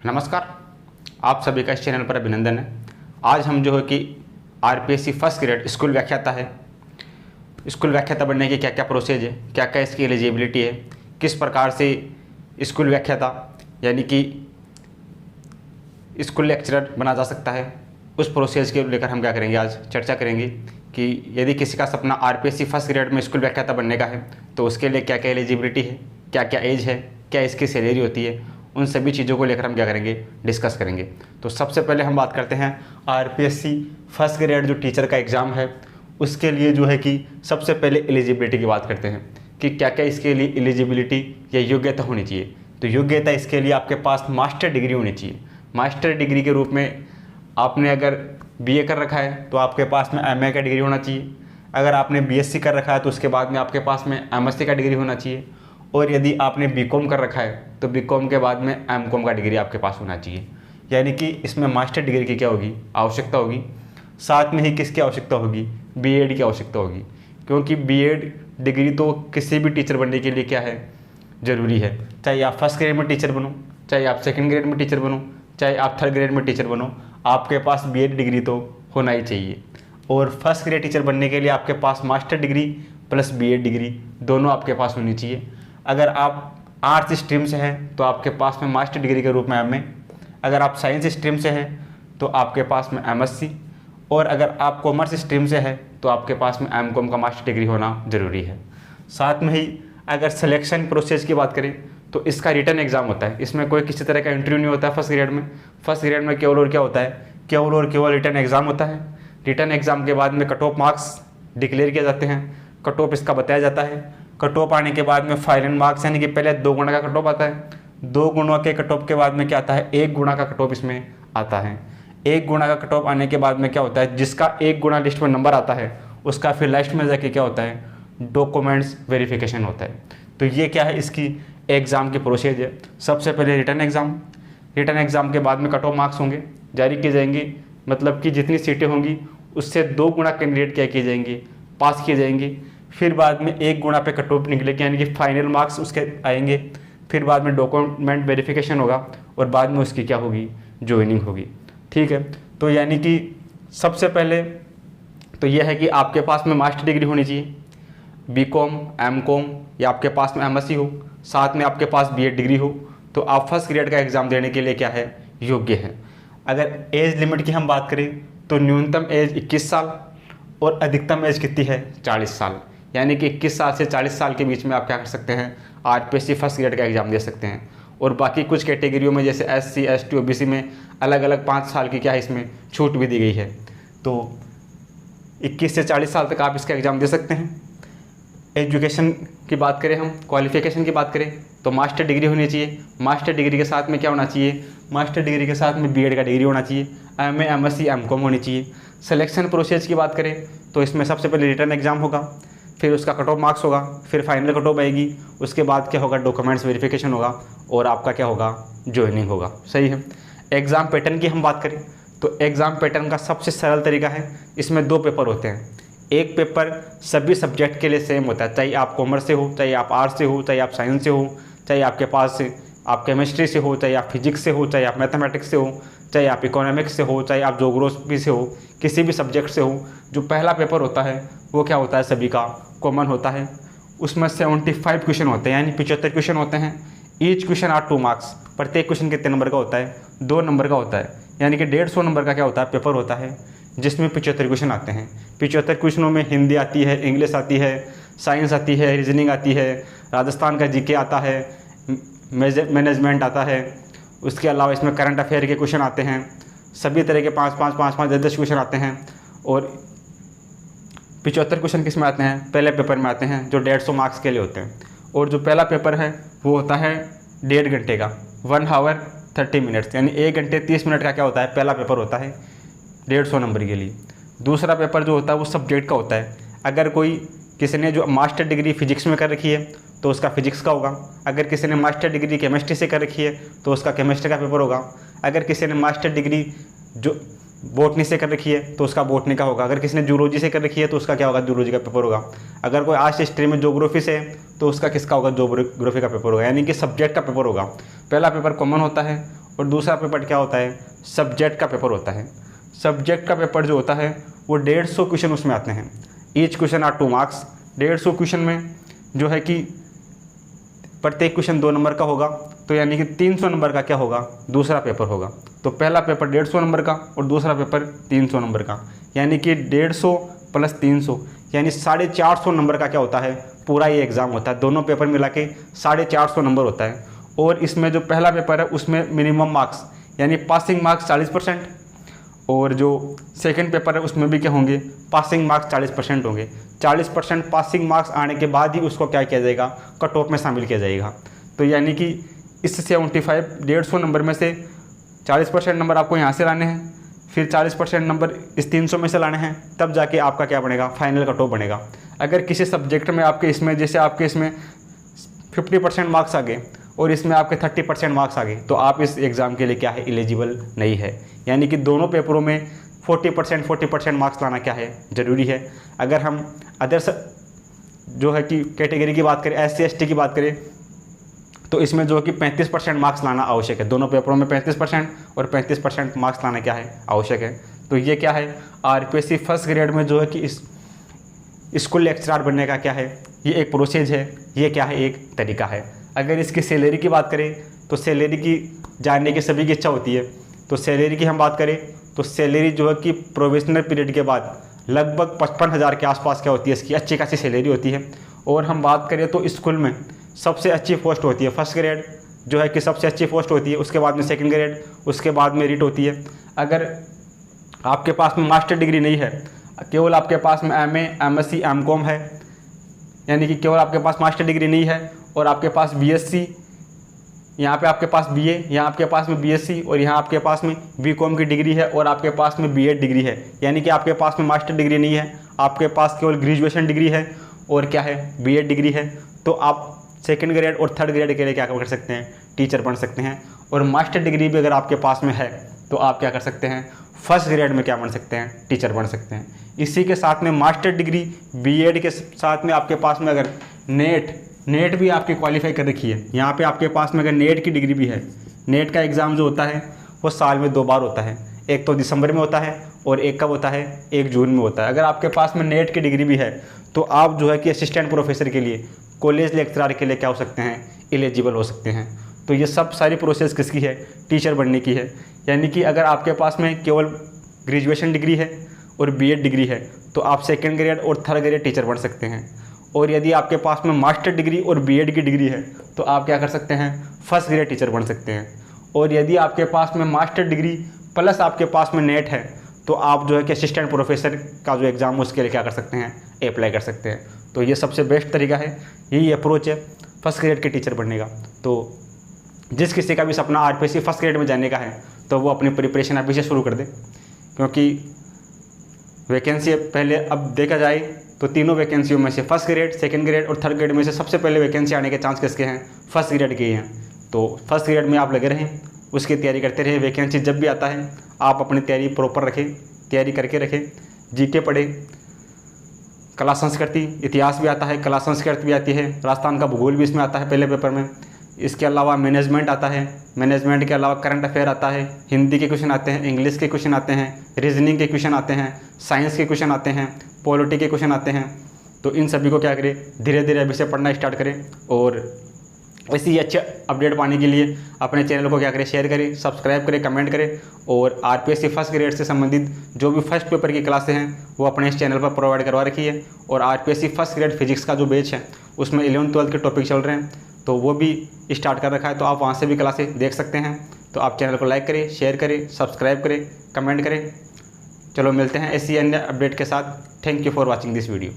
नमस्कार, आप सभी का इस चैनल पर अभिनंदन है। आज हम जो है कि आरपीएससी फर्स्ट ग्रेड स्कूल व्याख्याता है, स्कूल व्याख्याता बनने की क्या क्या प्रोसेस है, क्या क्या इसकी एलिजिबिलिटी है, किस प्रकार से स्कूल व्याख्याता यानी कि स्कूल लेक्चरर बना जा सकता है, उस प्रोसेस के लेकर हम क्या करेंगे, आज चर्चा करेंगे कि यदि किसी का सपना आरपीएससी फर्स्ट ग्रेड में स्कूल व्याख्याता बनने का है तो उसके लिए क्या क्या एलिजिबिलिटी है, क्या क्या एज है, क्या इसकी सैलरी होती है, उन सभी चीज़ों को लेकर हम क्या करेंगे, डिस्कस करेंगे। तो सबसे पहले हम बात करते हैं आरपीएससी फर्स्ट ग्रेड जो टीचर का एग्ज़ाम है उसके लिए जो है कि सबसे पहले एलिजिबिलिटी की बात करते हैं कि क्या क्या इसके लिए एलिजिबिलिटी या योग्यता होनी चाहिए। तो योग्यता इसके लिए आपके पास मास्टर डिग्री होनी चाहिए। मास्टर डिग्री के रूप में आपने अगर बीए कर रखा है तो आपके पास में एमए का डिग्री होना चाहिए। अगर आपने बीएससी कर रखा है तो उसके बाद में आपके पास में एमएससी का डिग्री होना चाहिए। और यदि आपने बीकॉम कर रखा है तो बीकॉम के बाद में एमकॉम का डिग्री आपके पास होना चाहिए। यानी कि इसमें मास्टर डिग्री की क्या होगी, आवश्यकता होगी। साथ में ही किसकी आवश्यकता होगी, बीएड की आवश्यकता होगी, क्योंकि बीएड डिग्री तो किसी भी टीचर बनने के लिए क्या है, ज़रूरी है। चाहे आप फर्स्ट ग्रेड में टीचर बनो, चाहे आप सेकंड ग्रेड में टीचर बनो, चाहे आप थर्ड ग्रेड में टीचर बनो, आपके पास बीएड डिग्री तो होना ही चाहिए। और फर्स्ट ग्रेड टीचर बनने के लिए आपके पास master degree plus BEd degree दोनों आपके पास होनी चाहिए। अगर आप आर्ट्स स्ट्रीम से हैं तो आपके पास में मास्टर डिग्री के रूप में एमए, अगर आप साइंस स्ट्रीम से हैं तो आपके पास में एमएससी, और अगर आप कॉमर्स स्ट्रीम से हैं तो आपके पास में एमकॉम का मास्टर डिग्री होना ज़रूरी है। साथ में ही अगर सिलेक्शन प्रोसेस की बात करें तो इसका रिटन एग्ज़ाम होता है। इसमें कोई किसी तरह का इंटरव्यू नहीं होता है फर्स्ट ग्रेड में। फर्स्ट ग्रेड में केवल और क्या होता है, केवल और केवल रिटन एग्ज़ाम होता है। रिटन एग्ज़ाम के बाद में कट ऑफ मार्क्स डिक्लेयर किए जाते हैं, कट ऑफ इसका बताया जाता है। कट ऑफ आने के बाद में फाइनल मार्क्स यानी कि पहले 2 गुना का कट ऑफ आता है, 2 गुणों के कट ऑफ के बाद में क्या आता है, 1 गुना का कट ऑफ इसमें आता है। 1 गुना का कट ऑफ आने के बाद में क्या होता है, जिसका 1 गुना लिस्ट में नंबर आता है उसका फिर लास्ट में जाके क्या होता है, डॉक्यूमेंट्स वेरिफिकेशन होता है। तो ये क्या है, इसकी एग्ज़ाम की प्रोसेस है। सबसे पहले रिटन एग्ज़ाम, रिटन एग्ज़ाम के बाद में कट ऑफ मार्क्स होंगे, जारी किए जाएंगे। मतलब कि जितनी सीटें होंगी उससे 2 गुना कैंडिडेट क्या किए जाएंगे, पास किए जाएंगे। फिर बाद में 1 गुना पे कट ऑफ निकलेगी यानी कि फाइनल मार्क्स उसके आएंगे। फिर बाद में डॉक्यूमेंट वेरिफिकेशन होगा और बाद में उसकी क्या होगी, ज्वाइनिंग होगी। ठीक है, तो यानी कि सबसे पहले तो यह है कि आपके पास में मास्टर डिग्री होनी चाहिए, बीकॉम, एमकॉम या आपके पास में एमएससी हो, साथ में आपके पास बीएड डिग्री हो, तो आप फर्स्ट ग्रेड का एग्ज़ाम देने के लिए क्या है, योग्य हैं। अगर एज लिमिट की हम बात करें तो न्यूनतम एज 21 साल और अधिकतम एज कितनी है, 40 साल। यानी कि 21 साल से 40 साल के बीच में आप क्या कर सकते हैं, आरपीएससी फर्स्ट ग्रेड का एग्ज़ाम दे सकते हैं। और बाकी कुछ कैटेगरियों में जैसे एससी, एसटी, ओबीसी में अलग अलग 5 साल की क्या है, इसमें छूट भी दी गई है। तो 21 से 40 साल तक आप इसका एग्ज़ाम दे सकते हैं। एजुकेशन की बात करें, हम क्वालिफिकेशन की बात करें तो मास्टर डिग्री होनी चाहिए। मास्टर डिग्री के साथ में क्या होना चाहिए, मास्टर डिग्री के साथ में बीएड का डिग्री होना चाहिए, एमए, एमएससी, एमकॉम होनी चाहिए। सिलेक्शन प्रोसेस की बात करें तो इसमें सबसे पहले रिटन एग्ज़ाम होगा, फिर उसका कट ऑफ मार्क्स होगा, फिर फाइनल कट ऑफ आएगी, उसके बाद क्या होगा, डॉक्यूमेंट्स वेरिफिकेशन होगा और आपका क्या होगा, ज्वाइनिंग होगा। सही है। एग्ज़ाम पैटर्न की हम बात करें तो एग्ज़ाम पैटर्न का सबसे सरल तरीका है, इसमें 2 पेपर होते हैं। एक पेपर सभी सब्जेक्ट के लिए सेम होता है, चाहे आप कॉमर्स से हो, चाहे आप आर्ट्स से हो, चाहे आप साइंस से हो, चाहे आपके पास आप केमिस्ट्री से हो, चाहे आप फिजिक्स से हो, चाहे आप मैथमेटिक्स से हो, चाहे आप इकोनॉमिक्स से हो, चाहे आप ज्योग्राफी से हो, किसी भी सब्जेक्ट से हो। जो पहला पेपर होता है वो क्या होता है, सभी का कॉमन होता है। उसमें 75 क्वेश्चन होते हैं, यानी 75 क्वेश्चन होते हैं। Each question are 2 marks. प्रत्येक क्वेश्चन कितने नंबर का होता है, 2 नंबर का होता है। यानी कि 150 नंबर का क्या होता है, पेपर होता है, जिसमें 75 क्वेश्चन आते हैं। 75 क्वेश्चनों में हिंदी आती है, इंग्लिश आती है, साइंस आती है, रीजनिंग आती है, राजस्थान का जीके आता है, मैनेजमेंट आता है। उसके अलावा इसमें करंट अफेयर के क्वेश्चन आते हैं। सभी तरह के 5-5, 10 क्वेश्चन आते हैं। और 75 क्वेश्चन किस में आते हैं, पहले पेपर में आते हैं, जो 150 मार्क्स के लिए होते हैं। और जो पहला पेपर है वो होता है 1.5 घंटे का, 1 आवर 30 मिनट्स, यानी 1 घंटे 30 मिनट का क्या होता है, पहला पेपर होता है 150 नंबर के लिए। दूसरा पेपर जो होता है वो सब्जेक्ट का होता है। अगर कोई किसी ने जो मास्टर डिग्री फिजिक्स में कर रखी है तो उसका फिजिक्स का होगा। अगर किसी ने मास्टर डिग्री केमिस्ट्री से कर रखी है तो उसका केमिस्ट्री का पेपर होगा। अगर किसी ने मास्टर डिग्री जो बॉटनी से कर रखी है तो उसका बॉटनी का होगा। अगर किसी ने जूलॉजी से कर रखी है तो उसका क्या होगा, जूलॉजी का पेपर होगा। अगर कोई आर्ट्स स्ट्रीम में ज्योग्राफी से है तो उसका किसका होगा, ज्योग्राफी का पेपर होगा, यानी कि सब्जेक्ट का पेपर होगा। पहला पेपर कॉमन होता है और दूसरा पेपर क्या होता है, सब्जेक्ट का पेपर होता है। सब्जेक्ट का पेपर जो होता है वो 150 क्वेश्चन उसमें आते हैं। Each question are 2 marks. 150 question में जो है कि प्रत्येक क्वेश्चन 2 नंबर का होगा, तो यानी कि 300 नंबर का क्या होगा, दूसरा पेपर होगा। तो पहला पेपर 150 नंबर का और दूसरा पेपर 300 नंबर का, यानी कि 150 प्लस 300 यानी 450 नंबर का क्या होता है, पूरा ये एग्ज़ाम होता है। दोनों पेपर मिला के 450 नंबर होता है। और इसमें जो पहला पेपर है उसमें मिनिमम मार्क्स यानी पासिंग मार्क्स 40%, और जो सेकंड पेपर है उसमें भी क्या होंगे, पासिंग मार्क्स 40% होंगे। 40% पासिंग मार्क्स आने के बाद ही उसको क्या किया जाएगा, कट ऑफ में शामिल किया जाएगा। तो यानी कि इस 150 नंबर में से 40% नंबर आपको यहाँ से लाने हैं, फिर 40% नंबर इस 300 में से लाने हैं, तब जाके आपका क्या बनेगा, फाइनल कट ऑफ बनेगा। अगर किसी सब्जेक्ट में आपके इसमें, जैसे आपके इसमें 50% मार्क्स आ गए और इसमें आपके 30% मार्क्स आ गए, तो आप इस एग्ज़ाम के लिए क्या है, एलिजिबल नहीं है। यानी कि दोनों पेपरों में 40% मार्क्स लाना क्या है, ज़रूरी है। अगर हम अदर जो है कि कैटेगरी की बात करें, SC ST की बात करें, तो इसमें जो कि 35% मार्क्स लाना आवश्यक है। दोनों पेपरों में 35% और 35% मार्क्स लाना क्या है, आवश्यक है। तो ये क्या है, RPSC फर्स्ट ग्रेड में जो है कि इस स्कूल लेक्चरर बनने का क्या है, ये एक प्रोसेस है, ये क्या है, एक तरीका है। अगर इसकी सैलरी की बात करें तो सैलरी की जानने की सभी की इच्छा होती है। तो सैलरी की हम बात करें तो सैलरी जो है कि प्रोविजनल पीरियड के बाद लगभग 55,000 के आसपास क्या होती है, इसकी अच्छी खासी सैलरी होती है। और हम बात करें तो स्कूल में सबसे अच्छी पोस्ट होती है फर्स्ट ग्रेड, जो है कि सबसे अच्छी पोस्ट होती है। उसके बाद में सेकंड ग्रेड, उसके बाद में मेरिट होती है। अगर आपके पास में मास्टर डिग्री नहीं है, केवल आपके पास में MA MSc MCOM है, यानी कि केवल आपके पास मास्टर डिग्री नहीं है और आपके पास BSc, यहाँ पे आपके पास BA, यहाँ आपके पास में BSc और यहाँ आपके पास में BCom की डिग्री है और आपके पास में B.Ed डिग्री है, यानी कि आपके पास में मास्टर डिग्री नहीं है, आपके पास केवल ग्रेजुएशन डिग्री है और क्या है, B.Ed डिग्री है, तो आप सेकंड ग्रेड और थर्ड ग्रेड के लिए क्या कर सकते हैं, टीचर बन सकते हैं। और मास्टर डिग्री भी अगर आपके पास में है तो आप क्या कर सकते हैं, फर्स्ट ग्रेड में क्या बन सकते हैं, टीचर बन सकते हैं। इसी के साथ में मास्टर डिग्री B.Ed के साथ में आपके पास में अगर नेट भी आपकी क्वालिफाई कर रखी है, यहाँ पे आपके पास में अगर नेट की डिग्री भी है, नेट का एग्ज़ाम जो होता है वो साल में 2 बार होता है, एक तो दिसंबर में होता है और एक कब होता है, 1 जून में होता है। अगर आपके पास में नेट की डिग्री भी है तो आप जो है कि असिस्टेंट प्रोफेसर के लिए, कॉलेज लेक्चरर के लिए क्या हो सकते हैं, एलिजिबल हो सकते हैं। तो ये सब सारी प्रोसेस किसकी है, टीचर बनने की है। यानी कि अगर आपके पास में केवल ग्रेजुएशन डिग्री है और B.Ed डिग्री है तो आप सेकंड ग्रेड और थर्ड ग्रेड टीचर बन सकते हैं। और यदि आपके पास में मास्टर डिग्री और B.Ed की डिग्री है तो आप क्या कर सकते हैं, फर्स्ट ग्रेड टीचर बन सकते हैं। और यदि आपके पास में मास्टर डिग्री प्लस आपके पास में नेट है तो आप जो है कि असिस्टेंट प्रोफेसर का जो एग्ज़ाम है उसके लिए क्या कर सकते हैं, अप्लाई कर सकते हैं। तो ये सबसे बेस्ट तरीका है, यही अप्रोच है फर्स्ट ग्रेड के टीचर बनने का। तो जिस किसी का भी सपना RPSC फर्स्ट ग्रेड में जाने का है तो वो अपनी प्रिपरेशन अभी से शुरू कर दे, क्योंकि वैकेंसी पहले अब देखा जाए तो तीनों वैकेंसियों में से फर्स्ट ग्रेड, सेकंड ग्रेड और थर्ड ग्रेड में से सबसे पहले वैकेंसी आने के चांस किसके हैं, फर्स्ट ग्रेड के ही हैं। तो फर्स्ट ग्रेड में आप लगे रहें, उसकी तैयारी करते रहें। वैकेंसी जब भी आता है आप अपनी तैयारी प्रॉपर रखें, तैयारी करके रखें, GK पढ़ें, कला संस्कृति इतिहास भी आता है, कला संस्कृति भी आती है, राजस्थान का भूगोल भी इसमें आता है पहले पेपर में। इसके अलावा मैनेजमेंट आता है, मैनेजमेंट के अलावा करंट अफेयर आता है, हिंदी के क्वेश्चन आते हैं, इंग्लिश के क्वेश्चन आते हैं, रीजनिंग के क्वेश्चन आते हैं, साइंस के क्वेश्चन आते हैं, पॉलिटी के क्वेश्चन आते हैं। तो इन सभी को क्या करें, धीरे धीरे अभी से पढ़ना स्टार्ट करें। और ऐसी अच्छे अपडेट पाने के लिए अपने चैनल को क्या करें, शेयर करें, सब्सक्राइब करें, कमेंट करें। और RPSC फर्स्ट ग्रेड से संबंधित जो भी फर्स्ट पेपर की क्लासें हैं वो अपने इस चैनल पर प्रोवाइड करवा रखी है। और RPSC फर्स्ट ग्रेड फिजिक्स का जो बैच है उसमें 11th 12th के टॉपिक चल रहे हैं, तो वो भी स्टार्ट कर रखा है, तो आप वहाँ से भी क्लासें देख सकते हैं। तो आप चैनल को लाइक करें, शेयर करें, सब्सक्राइब करें, कमेंट करें। चलो मिलते हैं ऐसी अन्य अपडेट के साथ। Thank you for watching this video.